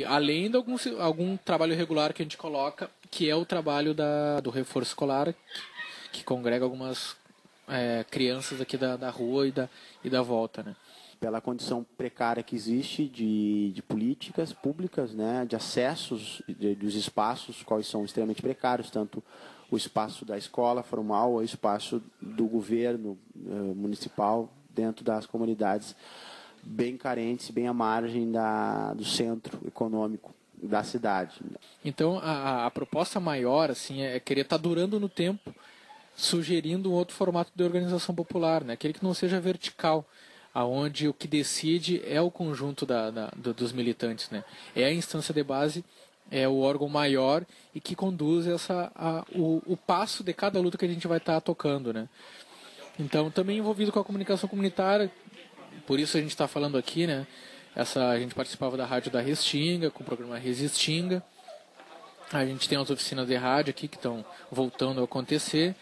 Além de algum trabalho regular que a gente coloca, que é o trabalho do reforço escolar, que congrega algumas crianças aqui da rua e da volta, né? Pela condição precária que existe de políticas públicas, né, de acessos dos espaços, quais são extremamente precários, tanto o espaço da escola formal, o espaço do governo municipal dentro das comunidades bem carentes, bem à margem do centro econômico da cidade. Então, a proposta maior assim, é querer estar durando no tempo, sugerindo um outro formato de organização popular, né? Aquele que não seja vertical, aonde o que decide é o conjunto dos militantes, né? É a instância de base, é o órgão maior e que conduz o passo de cada luta que a gente vai estar tocando, né? Então, também envolvido com a comunicação comunitária, por isso a gente está falando aqui, né? A gente participava da rádio da Restinga, com o programa Resistinga. A gente tem as oficinas de rádio aqui que estão voltando a acontecer.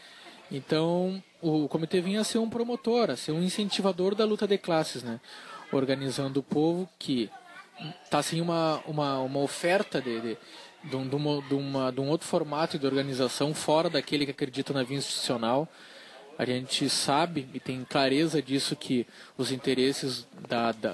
Então, o comitê vinha a ser um promotor, a ser um incentivador da luta de classes, né? Organizando o povo que está assim uma oferta de um outro formato de organização fora daquele que acredita na via institucional. A gente sabe e tem clareza disso que os interesses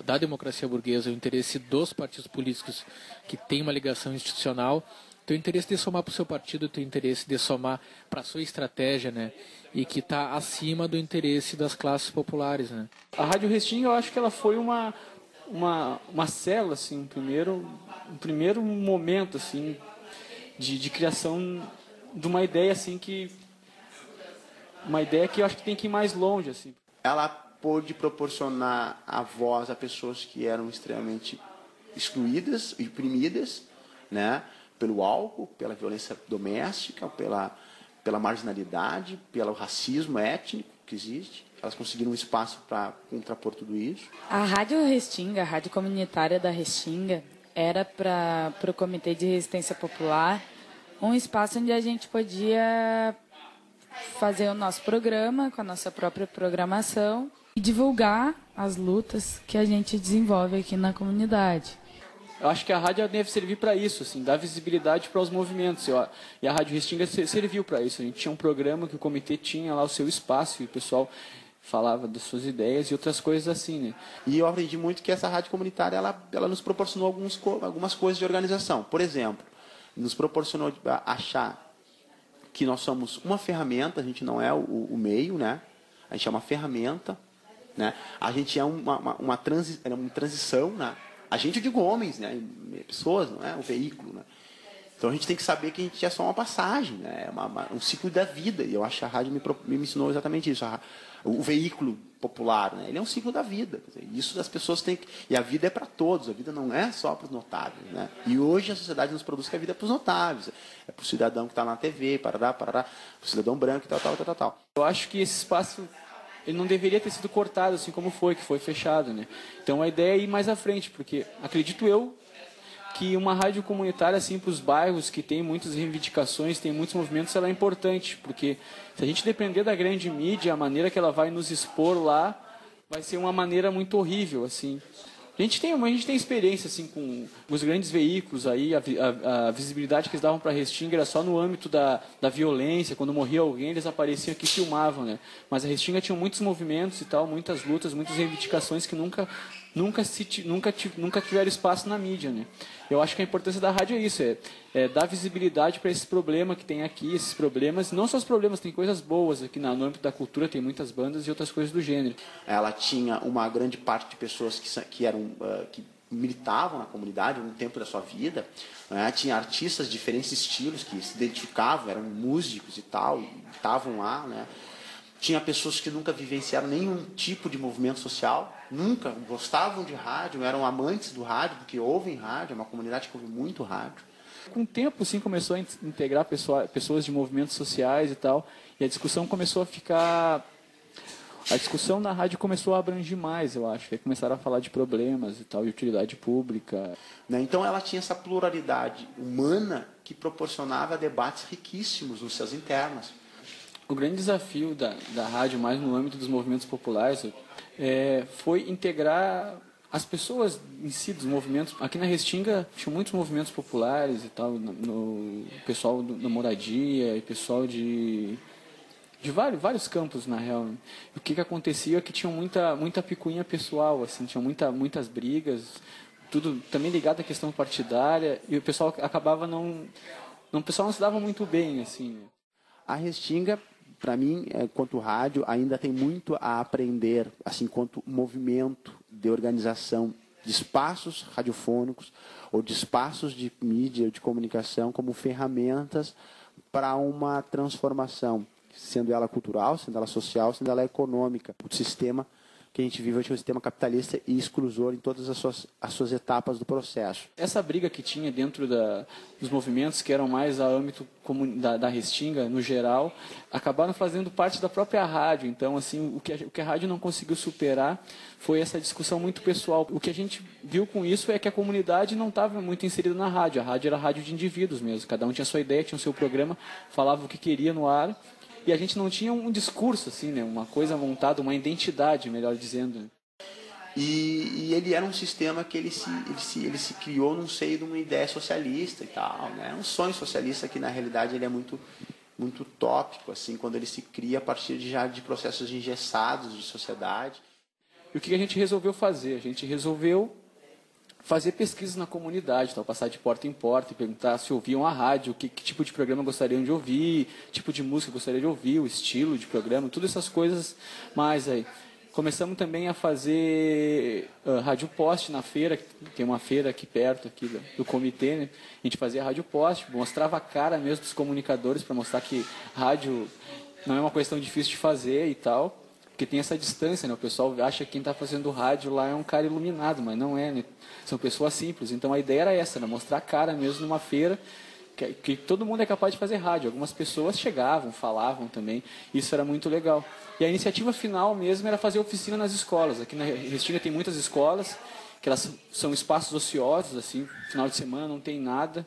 da democracia burguesa, o interesse dos partidos políticos que têm uma ligação institucional, tem o interesse de somar para o seu partido, tem o interesse de somar para a sua estratégia, né? E que está acima do interesse das classes populares, né? A Rádio Restinga, eu acho que ela foi uma célula, assim, um primeiro momento, assim, de criação de uma ideia, assim, uma ideia que eu acho que tem que ir mais longe, assim. Ela pôde proporcionar a voz a pessoas que eram extremamente excluídas e oprimidas, né? Pelo álcool, pela violência doméstica, pela marginalidade, pelo racismo étnico que existe. Elas conseguiram um espaço para contrapor tudo isso. A Rádio Restinga, a rádio comunitária da Restinga, era para o Comitê de Resistência Popular um espaço onde a gente podia fazer o nosso programa com a nossa própria programação e divulgar as lutas que a gente desenvolve aqui na comunidade. Eu acho que a rádio deve servir para isso, assim, dar visibilidade para os movimentos. E a Rádio Restinga serviu para isso. A gente tinha um programa que o comitê tinha lá o seu espaço e o pessoal falava das suas ideias e outras coisas assim, né? E eu aprendi muito que essa rádio comunitária ela nos proporcionou algumas coisas de organização. Por exemplo, nos proporcionou achar que nós somos uma ferramenta, a gente não é o meio, né? A gente é uma ferramenta, né? A gente é uma transição, né? A gente, eu digo homens, né? Pessoas, não é? O veículo, né? Então a gente tem que saber que a gente é só uma passagem, né? É um ciclo da vida. E eu acho que a rádio me ensinou exatamente isso. O veículo popular, né? Ele é um ciclo da vida. Quer dizer, isso as pessoas têm que... E a vida é para todos, a vida não é só para os notáveis, né? E hoje a sociedade nos produz que a vida é para os notáveis. É para o cidadão que está na TV, parará, para o cidadão branco e tal. Eu acho que esse espaço ele não deveria ter sido cortado assim como foi, que foi fechado, né? Então a ideia é ir mais à frente, porque acredito eu que uma rádio comunitária assim para os bairros que tem muitas reivindicações, tem muitos movimentos, ela é importante, porque se a gente depender da grande mídia, a maneira que ela vai nos expor lá vai ser uma maneira muito horrível, assim. A gente tem experiência assim com os grandes veículos aí, a visibilidade que eles davam para a Restinga era só no âmbito da violência, quando morria alguém eles apareciam aqui e filmavam, né? Mas a Restinga tinha muitos movimentos e tal, muitas lutas, muitas reivindicações que nunca tiveram espaço na mídia, né? Eu acho que a importância da rádio é isso, é dar visibilidade para esse problema que tem aqui, esses problemas, não só os problemas, tem coisas boas aqui no âmbito da cultura, tem muitas bandas e outras coisas do gênero. Ela tinha uma grande parte de pessoas que militavam na comunidade no tempo da sua vida, né? Tinha artistas de diferentes estilos que se identificavam, eram músicos e tal, e estavam lá, né? Tinha pessoas que nunca vivenciaram nenhum tipo de movimento social, nunca gostavam de rádio, eram amantes do rádio, porque ouvem rádio, é uma comunidade que ouve muito rádio. Com o tempo, sim, começou a integrar pessoas de movimentos sociais e tal, e a discussão começou a ficar... A discussão na rádio começou a abranger mais, eu acho. Aí começaram a falar de problemas e tal, de utilidade pública. Então ela tinha essa pluralidade humana que proporcionava debates riquíssimos nos seus internos. O grande desafio da rádio, mais no âmbito dos movimentos populares, foi integrar as pessoas em si dos movimentos, aqui na Restinga tinha muitos movimentos populares e tal, no pessoal da moradia e pessoal de vários campos, na real. O que acontecia é que tinha muita picuinha pessoal, assim, tinha muitas brigas, tudo também ligado à questão partidária, e o pessoal acabava o pessoal não se dava muito bem, assim. A Restinga, para mim, quanto rádio, ainda tem muito a aprender, assim, quanto movimento de organização de espaços radiofônicos ou de espaços de mídia, de comunicação, como ferramentas para uma transformação, sendo ela cultural, sendo ela social, sendo ela econômica. O sistema que a gente vive hoje é um sistema capitalista e exclusor em todas as suas etapas do processo. Essa briga que tinha dentro dos movimentos, que eram mais a âmbito da Restinga, no geral, acabaram fazendo parte da própria rádio. Então, assim, o que a rádio não conseguiu superar foi essa discussão muito pessoal. O que a gente viu com isso é que a comunidade não estava muito inserida na rádio. A rádio era rádio de indivíduos mesmo. Cada um tinha sua ideia, tinha o seu programa, falava o que queria no ar. E a gente não tinha um discurso, assim, né? Uma coisa montada, uma identidade, melhor dizendo. E ele era um sistema que ele se criou no seio de uma ideia socialista e tal, né? Um sonho socialista que, na realidade, ele é muito utópico, assim, quando ele se cria a partir de processos engessados de sociedade. E o que a gente resolveu fazer? A gente resolveu fazer pesquisas na comunidade, então, passar de porta em porta e perguntar se ouviam a rádio, que tipo de programa gostariam de ouvir, tipo de música gostariam de ouvir, o estilo de programa, todas essas coisas mais aí. Começamos também a fazer rádio post na feira, tem uma feira aqui perto aqui do comitê, né? A gente fazia rádio post, mostrava a cara mesmo dos comunicadores para mostrar que rádio não é uma questão difícil de fazer e tal. Porque tem essa distância, né? O pessoal acha que quem está fazendo rádio lá é um cara iluminado, mas não é, né? São pessoas simples. Então a ideia era essa, né? Mostrar a cara mesmo numa feira, que todo mundo é capaz de fazer rádio. Algumas pessoas chegavam, falavam também. Isso era muito legal. E a iniciativa final mesmo era fazer oficina nas escolas. Aqui na Restinga tem muitas escolas, que elas são espaços ociosos, assim, final de semana não tem nada.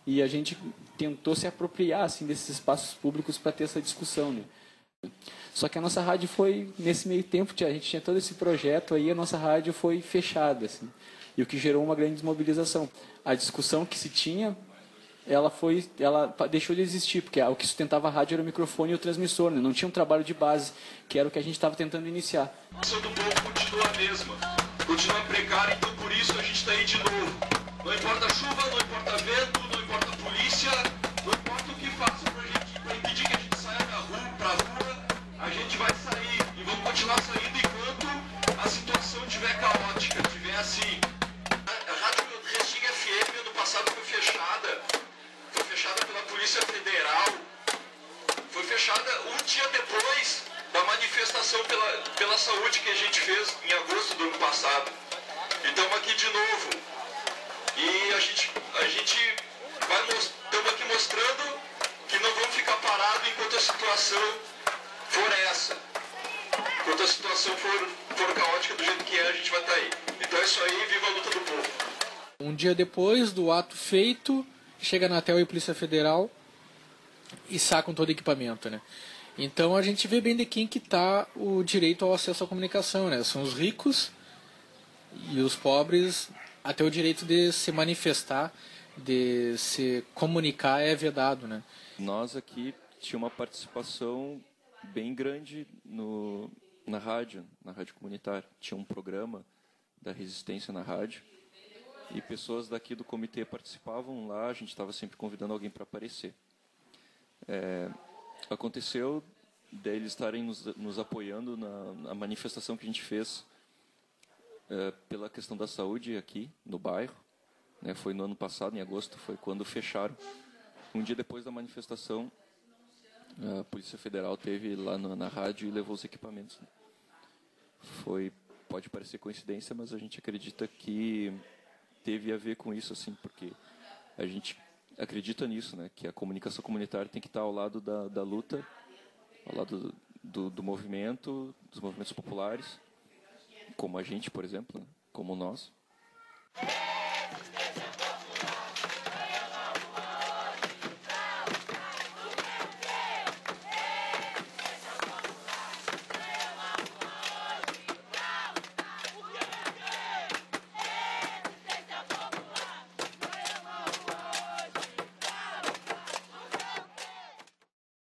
E a gente tentou se apropriar assim, desses espaços públicos para ter essa discussão, né? Só que a nossa rádio foi, nesse meio tempo, a gente tinha todo esse projeto aí, a nossa rádio foi fechada, assim, e o que gerou uma grande desmobilização. A discussão que se tinha, ela deixou de existir, porque o que sustentava a rádio era o microfone e o transmissor, né? Não tinha um trabalho de base, que era o que a gente estava tentando iniciar. A situação do povo continua a mesma, continua precária, então por isso a gente está aí de novo. Não importa a chuva, não importa vento, não importa a polícia, não importa o que faça para impedir que a gente saia para a rua, a gente vai sair e vamos continuar saindo enquanto a situação estiver caótica, estiver assim. A Rádio Restinga FM ano passado foi fechada pela Polícia Federal, foi fechada um dia depois da manifestação pela saúde que a gente fez em agosto do ano passado. E estamos aqui de novo. E a gente estamos aqui mostrando que não vamos ficar parados enquanto a situação for essa. Enquanto a situação for caótica do jeito que é, a gente vai estar aí. Então é isso aí, viva a luta do povo. Um dia depois do ato feito, chega na Anatel e Polícia Federal e sacam todo o equipamento, né? Então a gente vê bem de quem que está o direito ao acesso à comunicação, né? São os ricos e os pobres, até o direito de se manifestar, de se comunicar é vedado, né? Nós aqui tinha uma participação bem grande na rádio comunitária. Tinha um programa da resistência na rádio e pessoas daqui do comitê participavam lá, a gente estava sempre convidando alguém para aparecer. Aconteceu deles estarem nos apoiando na manifestação que a gente fez pela questão da saúde aqui no bairro, né? Foi no ano passado, em agosto, foi quando fecharam. Um dia depois da manifestação, a Polícia Federal teve lá na rádio e levou os equipamentos, né? Pode parecer coincidência, mas a gente acredita que teve a ver com isso, assim, porque a gente acredita nisso, né? Que a comunicação comunitária tem que estar ao lado da luta, ao lado do movimento, dos movimentos populares, como a gente, por exemplo, né? Como nós.